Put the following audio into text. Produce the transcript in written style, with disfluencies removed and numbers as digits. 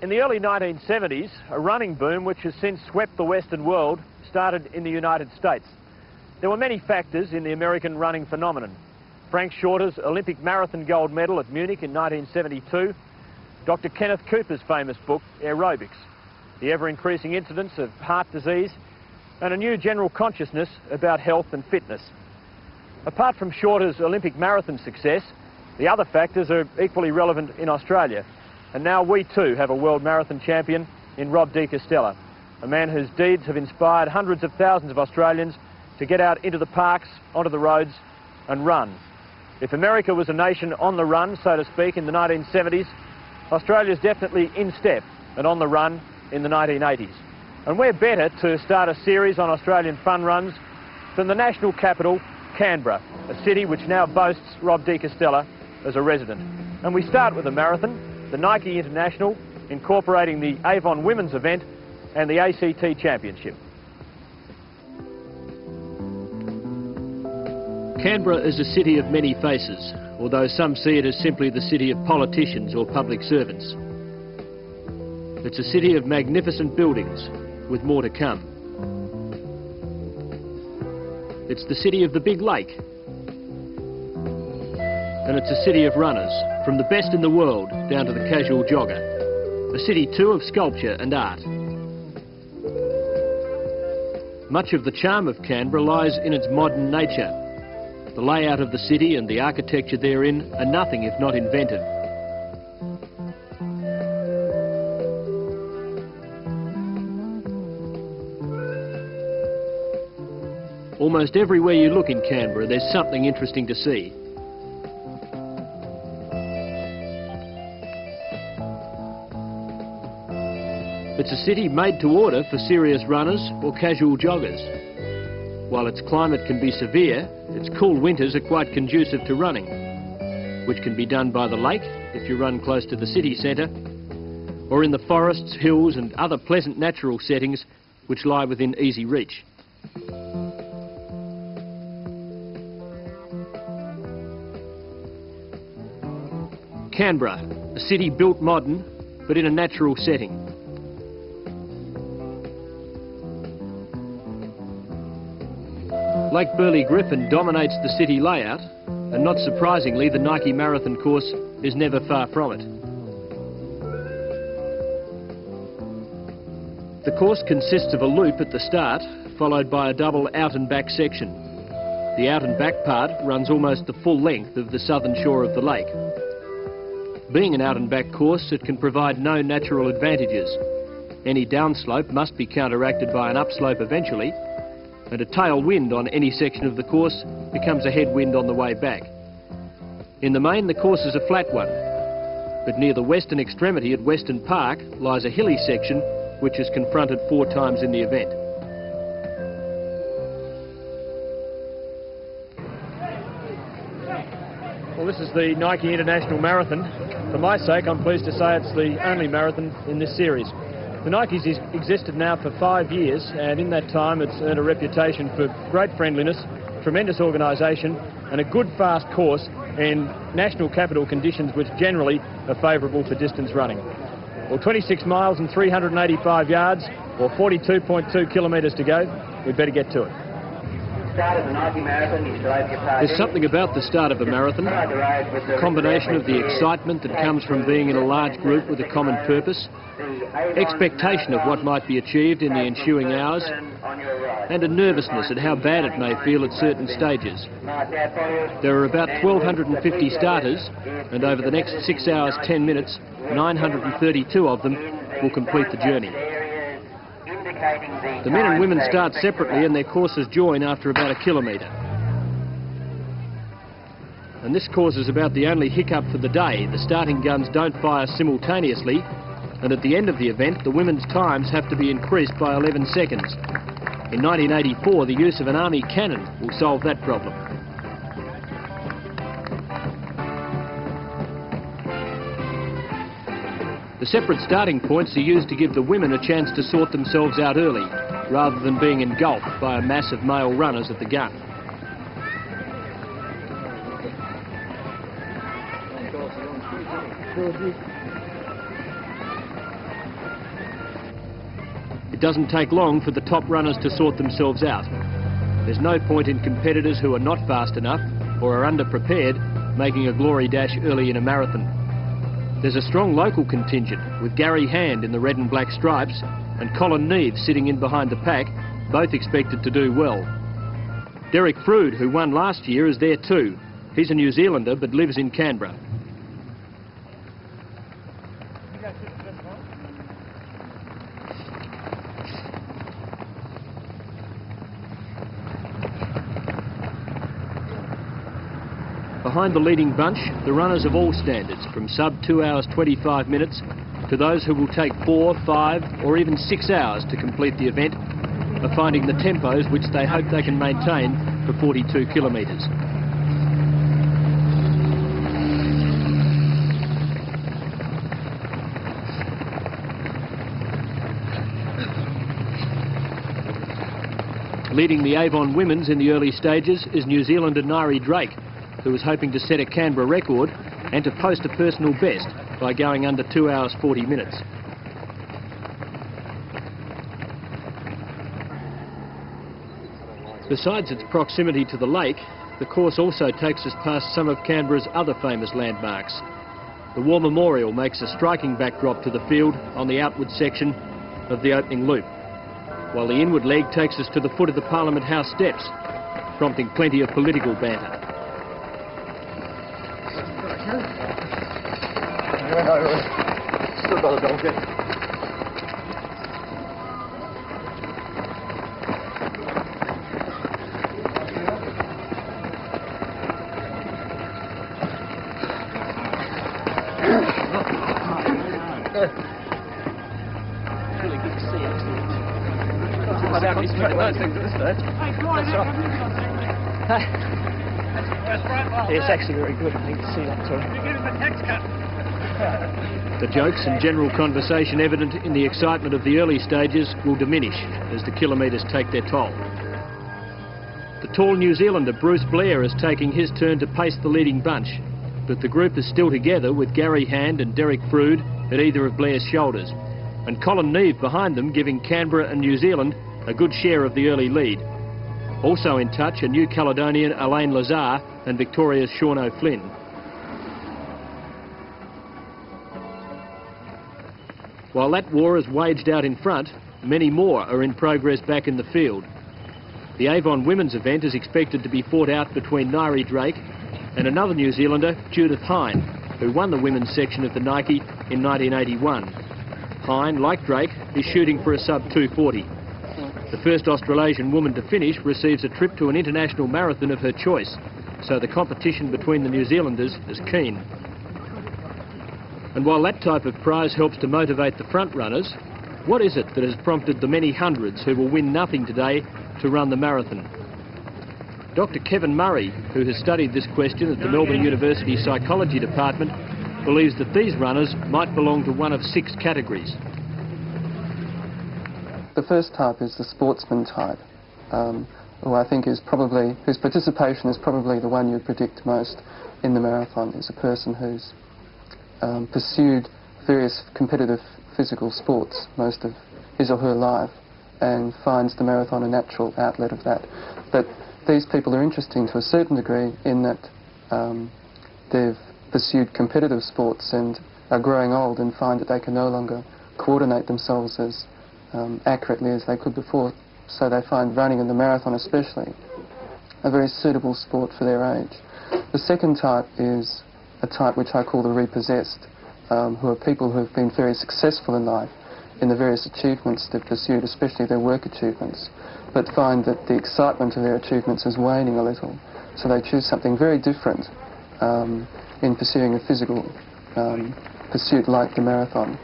In the early 1970s, a running boom which has since swept the Western world started in the United States. There were many factors in the American running phenomenon. Frank Shorter's Olympic marathon gold medal at Munich in 1972, Dr. Kenneth Cooper's famous book, Aerobics, the ever-increasing incidence of heart disease, and a new general consciousness about health and fitness. Apart from Shorter's Olympic marathon success, the other factors are equally relevant in Australia. And now we too have a world marathon champion in Rob de Castella, a man whose deeds have inspired hundreds of thousands of Australians to get out into the parks, onto the roads and run. If America was a nation on the run, so to speak, in the 1970s, Australia's definitely in step and on the run in the 1980s. And we're better to start a series on Australian fun runs than the national capital, Canberra, a city which now boasts Rob de Castella as a resident. And we start with a marathon, the Nike International, incorporating the Avon Women's event and the ACT Championship. Canberra is a city of many faces, although some see it as simply the city of politicians or public servants. It's a city of magnificent buildings, with more to come. It's the city of the big lake. And it's a city of runners, from the best in the world down to the casual jogger. A city too of sculpture and art. Much of the charm of Canberra lies in its modern nature. The layout of the city and the architecture therein are nothing if not inventive. Almost everywhere you look in Canberra, there's something interesting to see. It's a city made to order for serious runners or casual joggers. While its climate can be severe, its cool winters are quite conducive to running, which can be done by the lake if you run close to the city centre, or in the forests, hills and other pleasant natural settings which lie within easy reach. Canberra, a city built modern, but in a natural setting. Lake Burley-Griffin dominates the city layout, and not surprisingly, the Nike Marathon course is never far from it. The course consists of a loop at the start, followed by a double out and back section. The out and back part runs almost the full length of the southern shore of the lake. Being an out and back course, it can provide no natural advantages. Any downslope must be counteracted by an upslope eventually, and a tailwind on any section of the course becomes a headwind on the way back. In the main, the course is a flat one, but near the western extremity at Western Park lies a hilly section which is confronted 4 times in the event. Well, this is the Nike International Marathon. For my sake, I'm pleased to say it's the only marathon in this series. The Nike's existed now for 5 years, and in that time it's earned a reputation for great friendliness, tremendous organisation and a good fast course in national capital conditions which generally are favourable for distance running. Well, 26 miles and 385 yards, or 42.2 kilometres to go. We'd better get to it. There's something about the start of a marathon, a combination of the excitement that comes from being in a large group with a common purpose, expectation of what might be achieved in the ensuing hours, and a nervousness at how bad it may feel at certain stages. There are about 1,250 starters, and over the next 6 hours 10 minutes, 932 of them will complete the journey. The men and women start separately and their courses join after about a kilometre. And this course is about the only hiccup for the day. The starting guns don't fire simultaneously, and at the end of the event, the women's times have to be increased by 11 seconds. In 1984, the use of an army cannon will solve that problem. The separate starting points are used to give the women a chance to sort themselves out early, rather than being engulfed by a mass of male runners at the gun. It doesn't take long for the top runners to sort themselves out. There's no point in competitors who are not fast enough or are underprepared making a glory dash early in a marathon. There's a strong local contingent with Gary Hand in the red and black stripes and Colin Neave sitting in behind the pack, both expected to do well. Derek Frood, who won last year, is there too. He's a New Zealander but lives in Canberra. Behind the leading bunch, the runners of all standards, from sub 2 hours 25 minutes to those who will take 4, 5 or even 6 hours to complete the event, are finding the tempos which they hope they can maintain for 42 kilometres. Leading the Avon Women's in the early stages is New Zealander Nairi Drake, who was hoping to set a Canberra record and to post a personal best by going under 2 hours 40 minutes. Besides its proximity to the lake, the course also takes us past some of Canberra's other famous landmarks. The War Memorial makes a striking backdrop to the field on the outward section of the opening loop, while the inward leg takes us to the foot of the Parliament House steps, prompting plenty of political banter. Still got a donkey. Really good to see you. It's actually very good. I think to see that too. The jokes and general conversation evident in the excitement of the early stages will diminish as the kilometres take their toll. The tall New Zealander Bruce Blair is taking his turn to pace the leading bunch, but the group is still together with Gary Hand and Derek Frood at either of Blair's shoulders, and Colin Neave behind them, giving Canberra and New Zealand a good share of the early lead. Also in touch are New Caledonian Elaine Lazar and Victoria's Sean O'Flynn. While that war is waged out in front, many more are in progress back in the field. The Avon Women's event is expected to be fought out between Nairi Drake and another New Zealander, Judith Hine, who won the women's section of the Nike in 1981. Hine, like Drake, is shooting for a sub 240. The first Australasian woman to finish receives a trip to an international marathon of her choice, so the competition between the New Zealanders is keen. And while that type of prize helps to motivate the front runners, what is it that has prompted the many hundreds who will win nothing today to run the marathon? Dr. Kevin Murray, who has studied this question at the Melbourne University Psychology Department, believes that these runners might belong to one of 6 categories. The first type is the sportsman type, who I think is probably, whose participation is probably the one you'd predict most in the marathon, is a person who's pursued various competitive physical sports most of his or her life and finds the marathon a natural outlet of that. But these people are interesting to a certain degree in that they've pursued competitive sports and are growing old and find that they can no longer coordinate themselves as accurately as they could before, so they find running in the marathon especially a very suitable sport for their age. The second type is a type which I call the repossessed, who are people who have been very successful in life in the various achievements they've pursued, especially their work achievements, but find that the excitement of their achievements is waning a little, so they choose something very different in pursuing a physical pursuit like the marathon.